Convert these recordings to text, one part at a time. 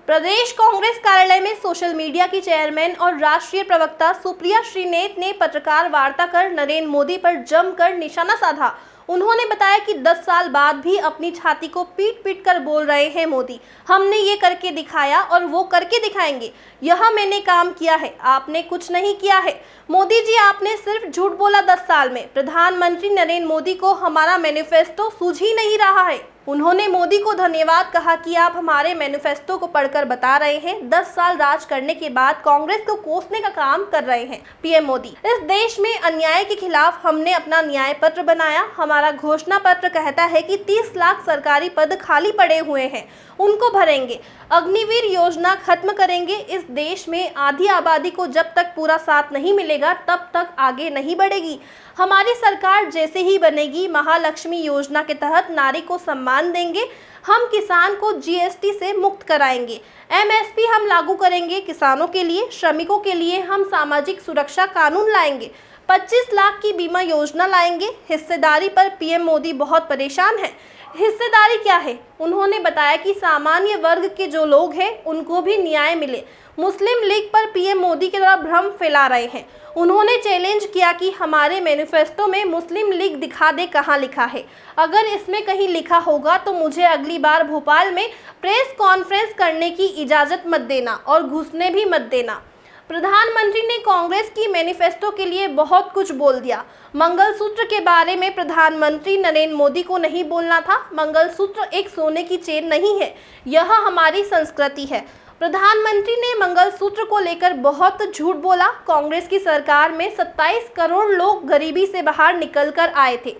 प्रदेश कांग्रेस कार्यालय में social media की चेयरमैन और राष्ट्रीय प्रवक्ता सुप्रिया श्रीनेत ने पत्रकार वार्ता कर नरेंद्र मोदी पर जमकर निशाना साधा। उन्होंने बताया कि 10 साल बाद भी अपनी छाती को पीट पीट कर बोल रहे हैं मोदी, हमने ये करके दिखाया और वो करके दिखाएंगे, यह मैंने काम किया है, आपने कुछ नहीं किया है। मोदी जी, आपने सिर्फ झूठ बोला 10 साल में। प्रधानमंत्री नरेंद्र मोदी को हमारा मैनिफेस्टो सूझ ही नहीं रहा है। उन्होंने मोदी को धन्यवाद कहा कि आप हमारे मैनिफेस्टो को पढ़कर बता रहे हैं 10 साल राज करने के बाद कांग्रेस को कोसने का काम कर रहे हैं। पीएम मोदी, इस देश में अन्याय के खिलाफ हमने अपना न्याय पत्र बनाया। हमारा घोषणा पत्र कहता है कि 30 लाख सरकारी पद खाली पड़े हुए हैं, उनको भरेंगे। अग्निवीर योजना खत्म करेंगे। इस देश में आधी आबादी को जब तक पूरा साथ नहीं मिलेगा तब तक आगे नहीं बढ़ेगी। हमारी सरकार जैसे ही बनेगी, महालक्ष्मी योजना के तहत नारी को सम्मान देंगे। हम किसान को जीएसटी से मुक्त कराएंगे। एमएसपी हम लागू करेंगे। किसानों के लिए, श्रमिकों के लिए हम सामाजिक सुरक्षा कानून लाएंगे। 25 लाख की बीमा योजना लाएंगे। हिस्सेदारी पर पीएम मोदी बहुत परेशान हैं। हिस्सेदारी क्या है? उन्होंने बताया कि सामान्य वर्ग के जो लोग हैं उनको भी न्याय मिले। मुस्लिम लीग पर पीएम मोदी की तरह भ्रम फैला रहे हैं। उन्होंने चैलेंज किया कि हमारे मैनिफेस्टो में मुस्लिम लीग दिखा दे कहाँ लिखा है। अगर इसमें कहीं लिखा होगा तो मुझे अगली बार भोपाल में प्रेस कॉन्फ्रेंस करने की इजाज़त मत देना और घुसने भी मत देना। प्रधानमंत्री ने कांग्रेस की मैनिफेस्टो के लिए बहुत कुछ बोल दिया। मंगलसूत्र के बारे में प्रधानमंत्री नरेंद्र मोदी को नहीं बोलना था। मंगलसूत्र एक सोने की चेन नहीं है, यह हमारी संस्कृति है। प्रधानमंत्री ने मंगलसूत्र को लेकर बहुत झूठ बोला। कांग्रेस की सरकार में 27 करोड़ लोग गरीबी से बाहर निकलकर आए थे।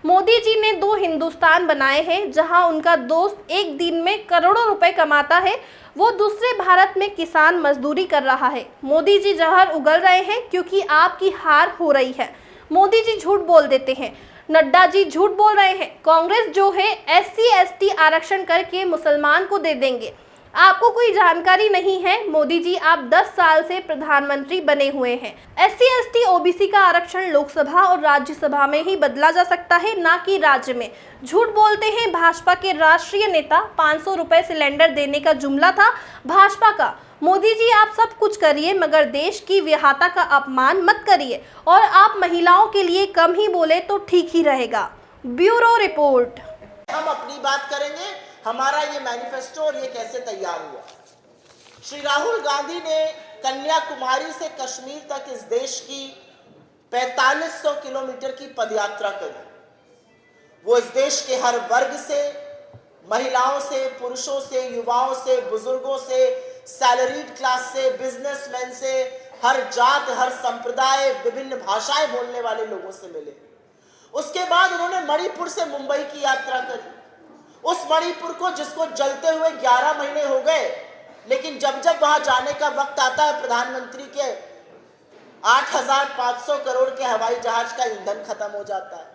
मोदी जी ने 2 हिंदुस्तान बनाए हैं, जहां उनका दोस्त एक दिन में करोड़ों रुपए कमाता है, वो दूसरे भारत में किसान मजदूरी कर रहा है। मोदी जी जहर उगल रहे हैं क्योंकि आपकी हार हो रही है। मोदी जी झूठ बोल देते हैं। नड्डा जी झूठ बोल रहे हैं। कांग्रेस जो है SC/ST आरक्षण करके मुसलमान को दे देंगे। आपको कोई जानकारी नहीं है। मोदी जी, आप 10 साल से प्रधानमंत्री बने हुए हैं। SC/ST OBC का आरक्षण लोकसभा और राज्यसभा में ही बदला जा सकता है, ना कि राज्य में। झूठ बोलते हैं भाजपा के राष्ट्रीय नेता। 500 रुपए सिलेंडर देने का जुमला था भाजपा का। मोदी जी, आप सब कुछ करिए मगर देश की विहाता का अपमान मत करिए, और आप महिलाओं के लिए कम ही बोले तो ठीक ही रहेगा। Bureau report. हम अपनी बात करेंगे, हमारा ये मैनिफेस्टो और ये कैसे तैयार हुआ। श्री राहुल गांधी ने कन्याकुमारी से कश्मीर तक इस देश की 4500 किलोमीटर की पदयात्रा करी। वो इस देश के हर वर्ग से, महिलाओं से, पुरुषों से, युवाओं से, बुजुर्गों से, सैलरीड क्लास से, बिजनेसमैन से, हर जात, हर संप्रदाय, विभिन्न भाषाएं बोलने वाले लोगों से मिले। उसके बाद उन्होंने मणिपुर से मुंबई की यात्रा करी। उस मणिपुर को, जिसको जलते हुए 11 महीने हो गए, लेकिन जब जब वहां जाने का वक्त आता है, प्रधानमंत्री के 8500 करोड़ के हवाई जहाज का ईंधन खत्म हो जाता है।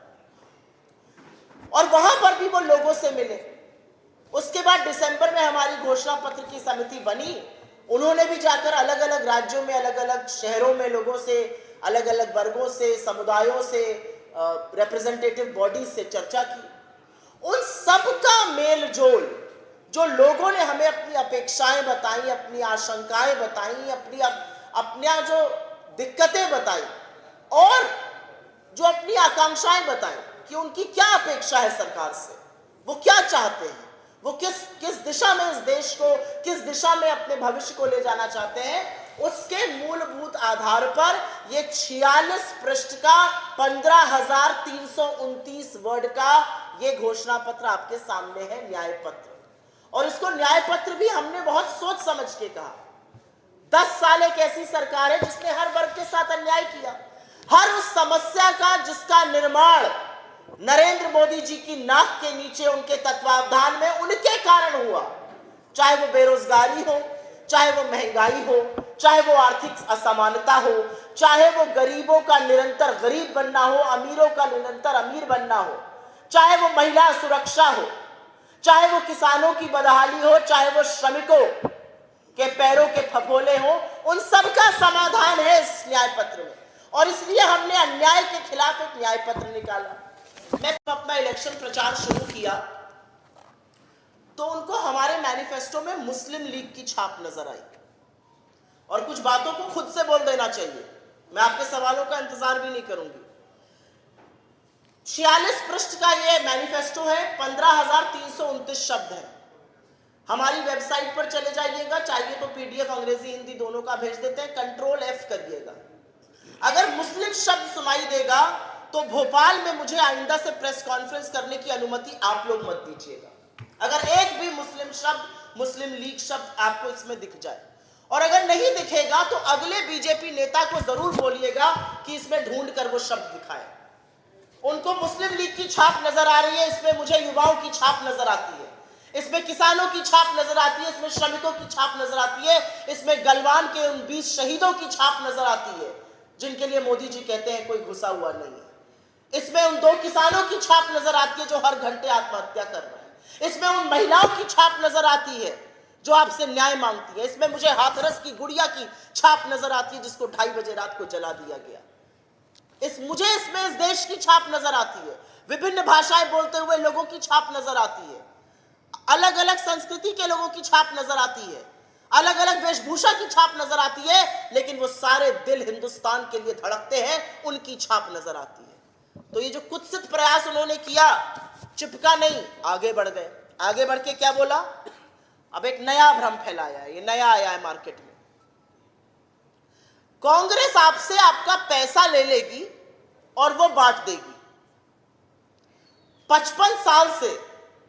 और वहां पर भी वो लोगों से मिले। उसके बाद दिसंबर में हमारी घोषणा पत्र की समिति बनी। उन्होंने भी जाकर अलग अलग राज्यों में, अलग अलग शहरों में लोगों से, अलग अलग वर्गों से, समुदायों से, रिप्रेजेंटेटिव बॉडी से चर्चा की। उन सब का मेल जोल, जो लोगों ने हमें अपनी अपेक्षाएं बताई, अपनी आशंकाएं बताई, अपनी जो दिक्कतें बताई और जो अपनी आकांक्षाएं बताई कि उनकी क्या अपेक्षा है सरकार से, वो क्या चाहते हैं, वो किस दिशा में इस देश को, किस दिशा में अपने भविष्य को ले जाना चाहते हैं, उसके मूलभूत आधार पर ये 46 पृष्ठ का 15,329 वर्ड का ये घोषणा पत्र आपके सामने है, न्याय पत्र। और इसको न्याय पत्र भी हमने बहुत सोच समझ के कहा। 10 साल एक ऐसी सरकार है जिसने हर वर्ग के साथ अन्याय किया। हर उस समस्या का जिसका निर्माण नरेंद्र मोदी जी की नाक के नीचे, उनके तत्वावधान में, उनके कारण हुआ। चाहे वो बेरोजगारी हो, चाहे वो महंगाई हो, चाहे वो आर्थिक असमानता हो, चाहे वो गरीबों का निरंतर गरीब बनना हो, अमीरों का निरंतर अमीर बनना हो, चाहे वो महिला सुरक्षा हो, चाहे वो किसानों की बदहाली हो, चाहे वो श्रमिकों के पैरों के फफोले हो, उन सब का समाधान है इस न्याय पत्र में। और इसलिए हमने अन्याय के खिलाफ एक न्याय पत्र निकाला। मैं अपना इलेक्शन प्रचार शुरू किया तो उनको हमारे मैनिफेस्टो में मुस्लिम लीग की छाप नजर आई। और कुछ बातों को खुद से बोल देना चाहिए, मैं आपके सवालों का इंतजार भी नहीं करूंगी। 46 पृष्ठ का ये मैनिफेस्टो है, 15,329 शब्द है। हमारी वेबसाइट पर चले जाइएगा, चाहिए तो पीडीएफ अंग्रेजी हिंदी दोनों का भेज देते हैं, कंट्रोल F करिएगा। अगर मुस्लिम शब्द सुनाई देगा तो भोपाल में मुझे आइंदा से प्रेस कॉन्फ्रेंस करने की अनुमति आप लोग मत दीजिएगा। अगर एक भी मुस्लिम शब्द, मुस्लिम लीग शब्द आपको इसमें दिख जाए, और अगर नहीं दिखेगा तो अगले बीजेपी नेता को जरूर बोलिएगा कि इसमें ढूंढ कर वो शब्द दिखाए। उनको मुस्लिम लीग की छाप नजर आ रही है, इसमें मुझे युवाओं की छाप नजर आती है, इसमें किसानों की छाप नजर आती है, इसमें श्रमिकों की छाप नजर आती है, इसमें गलवान के उन 20 शहीदों की छाप नजर आती है जिनके लिए मोदी जी कहते हैं कोई घुसा हुआ नहीं है। इसमें उन 2 किसानों की छाप नजर आती है जो हर घंटे आत्महत्या कर रहे हैं। इसमें उन महिलाओं की छाप नजर आती है जो आपसे न्याय मांगती है। इसमें मुझे हाथरस की गुड़िया की छाप नजर आती है जिसको 2:30 बजे रात को जला दिया गया। मुझे इसमें इस देश की छाप नजर आती है, विभिन्न भाषाएं बोलते हुए लोगों की छाप नजर आती है, अलग अलग संस्कृति के लोगों की छाप नजर आती है, अलग अलग वेशभूषा की छाप नजर आती है, लेकिन वो सारे दिल हिंदुस्तान के लिए धड़कते हैं, उनकी छाप नजर आती है। तो ये जो कुत्सित प्रयास उन्होंने किया, चिपका नहीं, आगे बढ़ गए। आगे बढ़ के क्या बोला? अब एक नया भ्रम फैलाया है, ये नया आया है मार्केट में। कांग्रेस आपसे आपका पैसा ले लेगी और वो बांट देगी। 55 साल से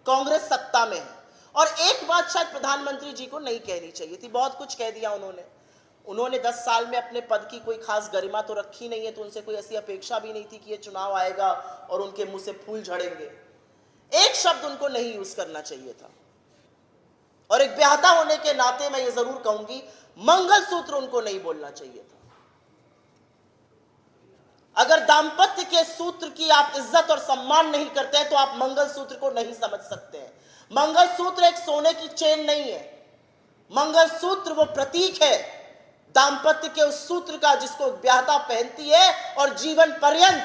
कांग्रेस सत्ता में है, और एक बात शायद प्रधानमंत्री जी को नहीं कहनी चाहिए थी, बहुत कुछ कह दिया उन्होंने 10 साल में अपने पद की कोई खास गरिमा तो रखी नहीं है, तो उनसे कोई ऐसी अपेक्षा भी नहीं थी कि ये चुनाव आएगा और उनके मुंह से फूल झड़ेंगे। एक शब्द उनको नहीं यूज करना चाहिए था, और एक ब्याहता होने के नाते मैं ये जरूर कहूंगी, मंगलसूत्र उनको नहीं बोलना चाहिए था। अगर दाम्पत्य के सूत्र की आप इज्जत और सम्मान नहीं करते हैं तो आप मंगलसूत्र को नहीं समझ सकते हैं। मंगलसूत्र एक सोने की चेन नहीं है, मंगलसूत्र वो प्रतीक है दाम्पत्य के उस सूत्र का जिसको ब्याहता पहनती है और जीवन पर्यंत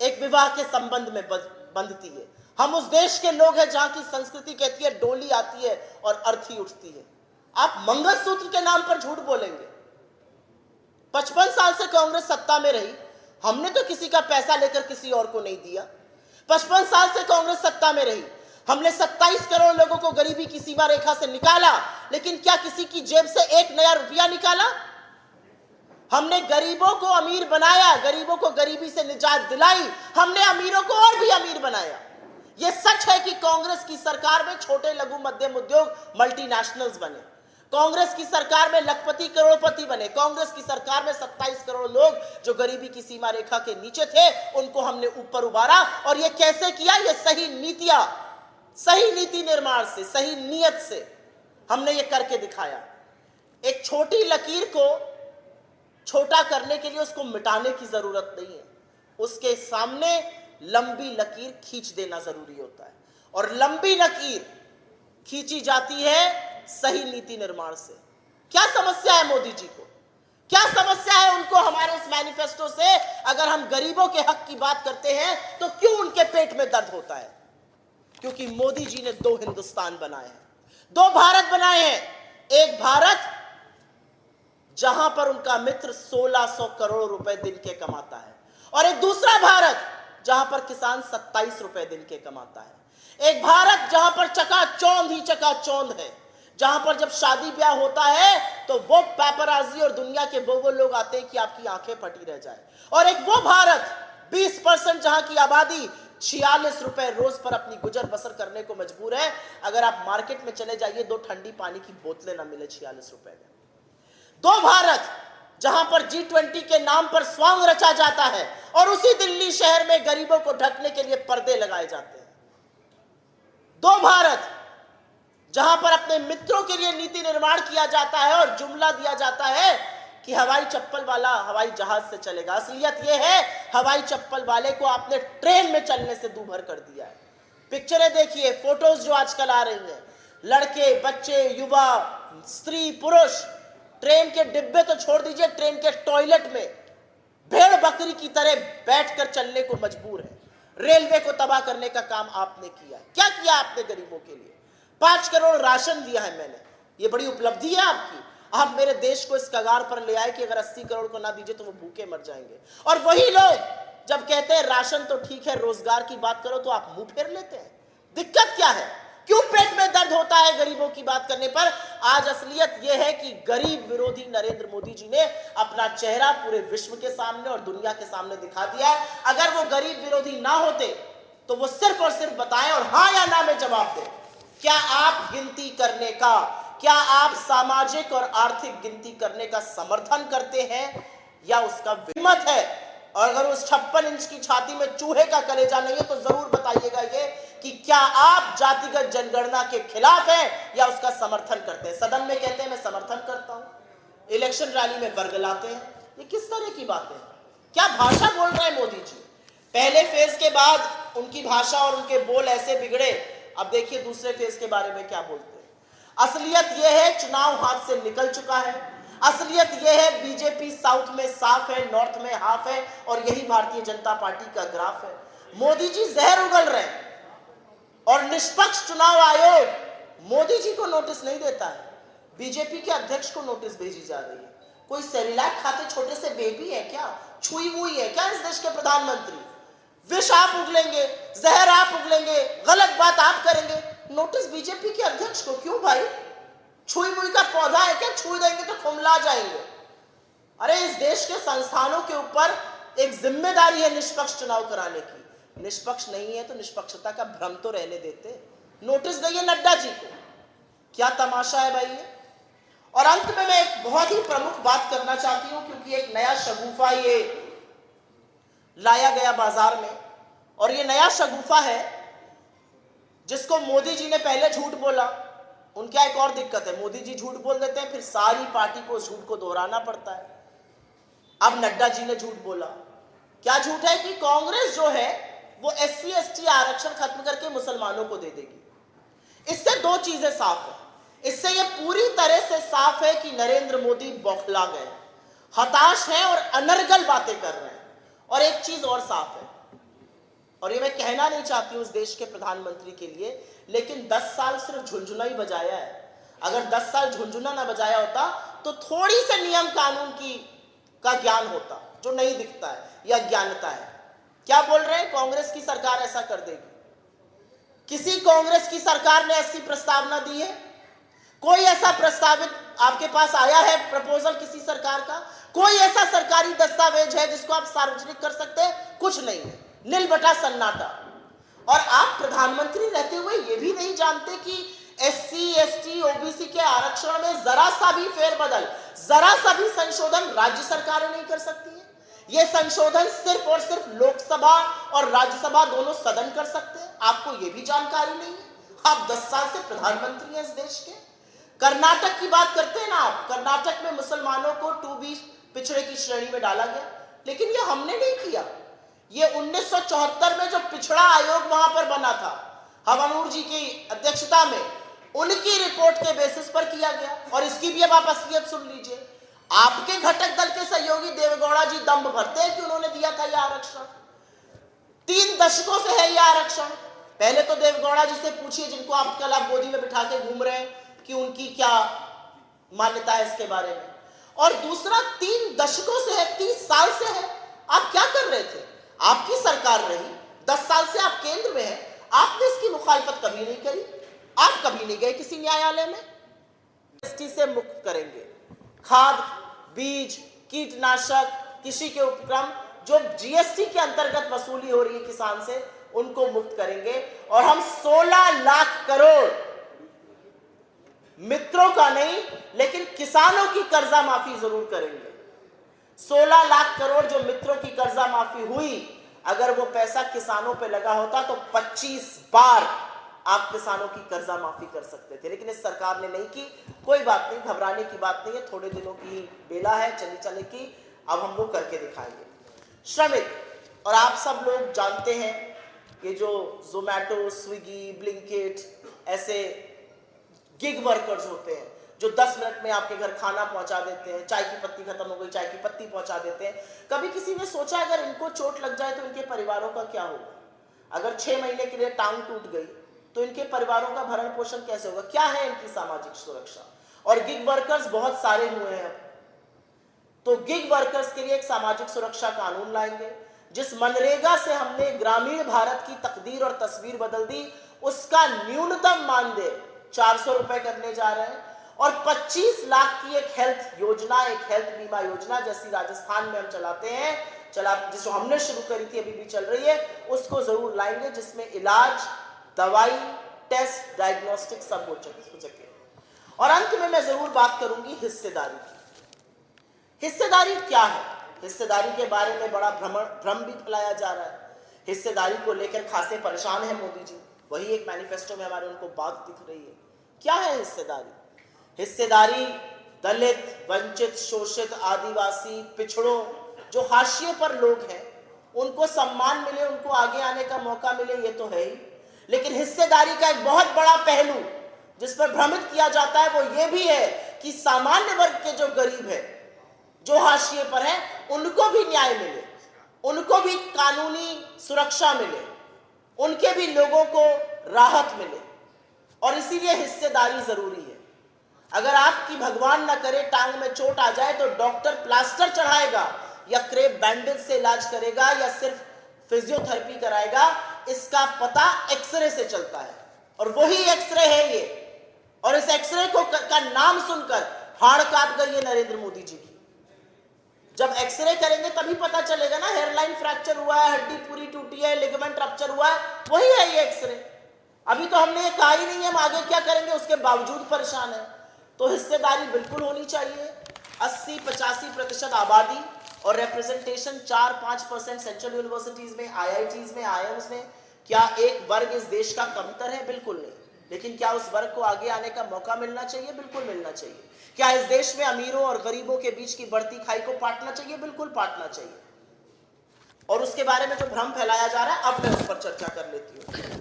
एक विवाह के संबंध में बंधती है। हम उस देश के लोग हैं जहां की संस्कृति कहती है डोली आती है और अर्थी उठती है। आप मंगलसूत्र के नाम पर झूठ बोलेंगे। 55 साल से कांग्रेस सत्ता में रही, हमने तो किसी का पैसा लेकर किसी और को नहीं दिया। 55 साल से कांग्रेस सत्ता में रही, हमने 27 करोड़ लोगों को गरीबी की सीमा रेखा से निकाला, लेकिन क्या किसी की जेब से एक नया रुपया निकाला? हमने गरीबों को अमीर बनाया, गरीबों को गरीबी से निजात दिलाई, हमने अमीरों को और भी अमीर बनाया। यह सच है कि कांग्रेस की सरकार में छोटे लघु मध्यम उद्योग मल्टीनेशनल्स बने, कांग्रेस की सरकार में लखपति करोड़पति बने, कांग्रेस की सरकार में 27 करोड़ लोग जो गरीबी की सीमा रेखा के नीचे थे उनको हमने ऊपर उबारा। और ये कैसे किया? ये सही नीतियां, सही नीति निर्माण से, सही नीयत से हमने ये करके दिखाया। एक छोटी लकीर को छोटा करने के लिए उसको मिटाने की जरूरत नहीं है, उसके सामने लंबी लकीर खींच देना जरूरी होता है, और लंबी लकीर खींची जाती है सही नीति निर्माण से। क्या समस्या है मोदी जी को? क्या समस्या है उनको हमारे इस मैनिफेस्टो से? अगर हम गरीबों के हक की बात करते हैं तो क्यों उनके पेट में दर्द होता है? क्योंकि मोदी जी ने 2 हिंदुस्तान बनाए हैं, 2 भारत बनाए हैं। एक भारत जहां पर उनका मित्र 1600 करोड़ रुपए दिन के कमाता है, और एक दूसरा भारत जहां पर किसान 27 रुपए दिन के कमाता है। एक भारत जहां पर चकाचौंध ही चकाचौंध है, जहां पर जब शादी ब्याह होता है तो वो पेपराजी और दुनिया के वो लोग आते हैं कि आपकी आंखें फटी रह जाए। और एक वो भारत 20% जहां की आबादी 46 रुपए रोज पर अपनी गुजर बसर करने को मजबूर है। अगर आप मार्केट में चले जाइए, 2 ठंडी पानी की बोतलें ना मिले 46 रुपए में। 2 भारत जहां पर G20 के नाम पर स्वांग रचा जाता है और उसी दिल्ली शहर में गरीबों को ढकने के लिए पर्दे लगाए जाते हैं। 2 भारत जहां पर अपने मित्रों के लिए नीति निर्माण किया जाता है और जुमला दिया जाता है कि हवाई चप्पल वाला हवाई जहाज से चलेगा। असलियत यह है हवाई चप्पल वाले को आपने ट्रेन में चलने से दूभर कर दिया है। पिक्चरें देखिए, फोटोज जो आजकल आ रही हैं, लड़के बच्चे युवा स्त्री पुरुष ट्रेन के डिब्बे तो छोड़ दीजिए, ट्रेन के टॉयलेट में भेड़ बकरी की तरह बैठकर चलने को मजबूर है। रेलवे को तबाह करने का काम आपने किया। क्या किया आपने गरीबों के लिए? 5 करोड़ राशन दिया है मैंने, ये बड़ी उपलब्धि है आपकी। आप मेरे देश को इस कगार पर ले आए कि अगर 80 करोड़ को ना दीजिए तो वो भूखे मर जाएंगे। और वही लोग जब कहते हैं राशन तो ठीक है, रोजगार की बात करो तो आप मुंह फेर लेते हैं। दिक्कत क्या है? क्यों पेट में दर्द होता है गरीबों की बात करने पर? आज असलियत यह है कि गरीब विरोधी नरेंद्र मोदी जी ने अपना चेहरा पूरे विश्व के सामने और दुनिया के सामने दिखा दिया है। अगर वो गरीब विरोधी ना होते तो वो सिर्फ और सिर्फ बताएं और हाँ या ना में जवाब दें। क्या आप गिनती करने का, क्या आप सामाजिक और आर्थिक गिनती करने का समर्थन करते हैं या उसका विमत है? और अगर उस 56 इंच की छाती में चूहे का कलेजा नहीं है तो जरूर बताइएगा ये कि क्या आप जातिगत जनगणना के खिलाफ हैं या उसका समर्थन करते हैं? सदन में कहते हैं मैं समर्थन करता हूं, इलेक्शन रैली में बरगलाते हैं। ये किस तरह की बातें हैं? क्या भाषा बोल रहे हैं मोदी जी? पहले फेज के बाद उनकी भाषा और उनके बोल ऐसे बिगड़े, अब देखिए दूसरे फेज के बारे में क्या बोलते हैं। असलियत यह है चुनाव हाथ से निकल चुका है। असलियत यह है बीजेपी साउथ में साफ है, नॉर्थ में हाफ है और यही भारतीय जनता पार्टी का ग्राफ है। मोदी जी जहर उगल रहे हैं और निष्पक्ष चुनाव आयोग मोदी जी को नोटिस नहीं देता है, बीजेपी के अध्यक्ष को नोटिस भेजी जा रही है। कोई सेरिलैक खाते छोटे से बेबी है क्या? छुई हुई है क्या इस देश के प्रधानमंत्री? विष आप उगलेंगे, जहर आप उगलेंगे, गलत बात आप करेंगे, नोटिस बीजेपी के अध्यक्ष को क्यों भाई? छुई मुई का पौधा है क्या? छुई देंगे तो खुमला जाएंगे। अरे इस देश के संस्थानों के ऊपर एक जिम्मेदारी है निष्पक्ष चुनाव कराने की। निष्पक्ष नहीं है तो निष्पक्षता का भ्रम तो रहने देते। नोटिस दिए नड्डा जी को, क्या तमाशा है भाई ये? और अंत में मैं एक बहुत ही प्रमुख बात करना चाहती हूं क्योंकि एक नया शगुफा ये लाया गया बाजार में और ये नया शगुफा है जिसको मोदी जी ने पहले झूठ बोला। उनका एक और दिक्कत है, मोदी जी झूठ बोल देते हैं फिर सारी पार्टी को उस झूठ को दोहराना पड़ता है। अब नड्डा जी ने झूठ बोला। क्या झूठ है? कि कांग्रेस जो है वो SC ST आरक्षण खत्म करके मुसलमानों को दे देगी। इससे दो चीजें साफ है। इससे यह पूरी तरह से साफ है कि नरेंद्र मोदी बौखला गए, हताश हैं और अनर्गल बातें कर रहे हैं। और एक चीज और साफ है, और ये मैं कहना नहीं चाहती हूं उस देश के प्रधानमंत्री के लिए, लेकिन 10 साल सिर्फ झुंझुना ही बजाया है। अगर 10 साल झुंझुना ना बजाया होता तो थोड़ी से नियम कानून का ज्ञान होता जो नहीं दिखता है या ज्ञानता है। क्या बोल रहे हैं? कांग्रेस की सरकार ऐसा कर देगी। किसी कांग्रेस की सरकार ने ऐसी प्रस्तावना दी है? कोई ऐसा प्रस्तावित आपके पास आया है प्रपोजल किसी सरकार का? कोई ऐसा सरकारी दस्तावेज है जिसको आप सार्वजनिक कर सकते हैं? कुछ नहीं है, नील बटा सन्नाटा। और आप प्रधानमंत्री रहते हुए यह भी नहीं जानते कि SC ST OBC के आरक्षण में जरा सा भी फेरबदल, जरा सा भी संशोधन राज्य सरकारें नहीं कर सकती है। यह संशोधन सिर्फ और सिर्फ लोकसभा और राज्यसभा दोनों सदन कर सकते हैं। आपको यह भी जानकारी नहीं है? आप 10 साल से प्रधानमंत्री हैं इस देश के। कर्नाटक की बात करते हैं ना आप, कर्नाटक में मुसलमानों को 2B पिछड़े की श्रेणी में डाला गया, लेकिन यह हमने नहीं किया। ये 1974 में जो पिछड़ा आयोग वहां पर बना था हवानूर जी की अध्यक्षता में, उनकी रिपोर्ट के बेसिस पर किया गया। और इसकी भी अब आप असलियत सुन लीजिए। आपके घटक दल के सहयोगी देवेगौड़ा जी दम भरते हैं कि उन्होंने दिया था यह आरक्षण। 3 दशकों से है यह आरक्षण। पहले तो देवेगौड़ा जी से पूछिए जिनको आप कल आप गोदी में बिठा के घूम रहे हैं कि उनकी क्या मान्यता है इसके बारे में। और दूसरा 3 दशकों से है, 30 साल से है। आप क्या कर रहे थे? आपकी सरकार रही, 10 साल से आप केंद्र में हैं, आपने इसकी मुखालफत कभी नहीं करी। आप कभी नहीं गए किसी न्यायालय में। GST से मुक्त करेंगे, खाद, बीज, कीटनाशक, कृषि के उपक्रम जो GST के अंतर्गत वसूली हो रही है किसान से, उनको मुक्त करेंगे। और हम 16 लाख करोड़ मित्रों का नहीं लेकिन किसानों की कर्जा माफी जरूर करेंगे। 16 लाख करोड़ जो मित्रों की कर्जा माफी हुई, अगर वो पैसा किसानों पे लगा होता तो 25 बार आप किसानों की कर्जा माफी कर सकते थे, लेकिन इस सरकार ने नहीं की। कोई बात नहीं, घबराने की बात नहीं है, थोड़े दिनों की बेला है, चली चले की। अब हम लोग करके दिखाएंगे। श्रमिक और आप सब लोग जानते हैं ये जो जोमैटो, स्विगी, ब्लिंकिट ऐसे गिग वर्कर्स होते हैं जो 10 मिनट में आपके घर खाना पहुंचा देते हैं। चाय की पत्ती खत्म हो गई, चाय की पत्ती पहुंचा देते हैं। कभी किसी ने सोचा अगर इनको चोट लग जाए तो इनके परिवारों का क्या होगा? अगर 6 महीने के लिए टांग टूट गई तो इनके परिवारों का भरण पोषण कैसे होगा? क्या है इनकी सामाजिक सुरक्षा? और गिग वर्कर्स बहुत सारे हुए हैं, तो गिग वर्कर्स के लिए एक सामाजिक सुरक्षा कानून लाएंगे। जिस मनरेगा से हमने ग्रामीण भारत की तकदीर और तस्वीर बदल दी, उसका न्यूनतम मानदेय 400 रुपए करने जा रहे हैं। और 25 लाख की एक हेल्थ योजना, एक हेल्थ बीमा योजना जैसी राजस्थान में हम चलाते हैं, जिसको हमने शुरू करी थी, अभी भी चल रही है, उसको जरूर लाएंगे, जिसमें इलाज, दवाई, टेस्ट, डायग्नोस्टिक सब हो सके। और अंत में मैं जरूर बात करूंगी हिस्सेदारी की। हिस्सेदारी क्या है? हिस्सेदारी के बारे में बड़ा भ्रम भी फैलाया जा रहा है। हिस्सेदारी को लेकर खासे परेशान है मोदी जी, वही एक मैनिफेस्टो में हमारे उनको बात दिख रही है। क्या है हिस्सेदारी? हिस्सेदारी दलित, वंचित, शोषित, आदिवासी, पिछड़ों, जो हाशिए पर लोग हैं, उनको सम्मान मिले, उनको आगे आने का मौका मिले, ये तो है ही। लेकिन हिस्सेदारी का एक बहुत बड़ा पहलू जिस पर भ्रमित किया जाता है वो ये भी है कि सामान्य वर्ग के जो गरीब है, जो हाशिए पर हैं, उनको भी न्याय मिले, उनको भी कानूनी सुरक्षा मिले, उनके भी लोगों को राहत मिले। और इसीलिए हिस्सेदारी जरूरी है। अगर आपकी भगवान न करे टांग में चोट आ जाए तो डॉक्टर प्लास्टर चढ़ाएगा या क्रेप बैंडेज से इलाज करेगा या सिर्फ फिजियोथेरेपी कराएगा, इसका पता एक्सरे से चलता है। और वही एक्सरे है ये। और इस एक्सरे का नाम सुनकर हाड़ कांप गई है नरेंद्र मोदी जी की। जब एक्सरे करेंगे तभी पता चलेगा ना, हेयरलाइन फ्रैक्चर हुआ है, हड्डी पूरी टूटी है, लिगामेंट रप्चर हुआ है, वही है ये एक्सरे। अभी तो हमने ये कहा ही नहीं है हम आगे क्या करेंगे, उसके बावजूद परेशान है। तो हिस्सेदारी बिल्कुल होनी चाहिए। 80-85% आबादी और रिप्रेजेंटेशन 4-5% सेंट्रल यूनिवर्सिटीज में, IITs में, IIMs में। क्या एक वर्ग इस देश का कमतर है? बिल्कुल नहीं। लेकिन क्या उस वर्ग को आगे आने का मौका मिलना चाहिए? बिल्कुल मिलना चाहिए। क्या इस देश में अमीरों और गरीबों के बीच की बढ़ती खाई को पाटना चाहिए? बिल्कुल पाटना चाहिए। और उसके बारे में जो भ्रम फैलाया जा रहा है, अब मैं उस पर चर्चा कर लेती हूँ।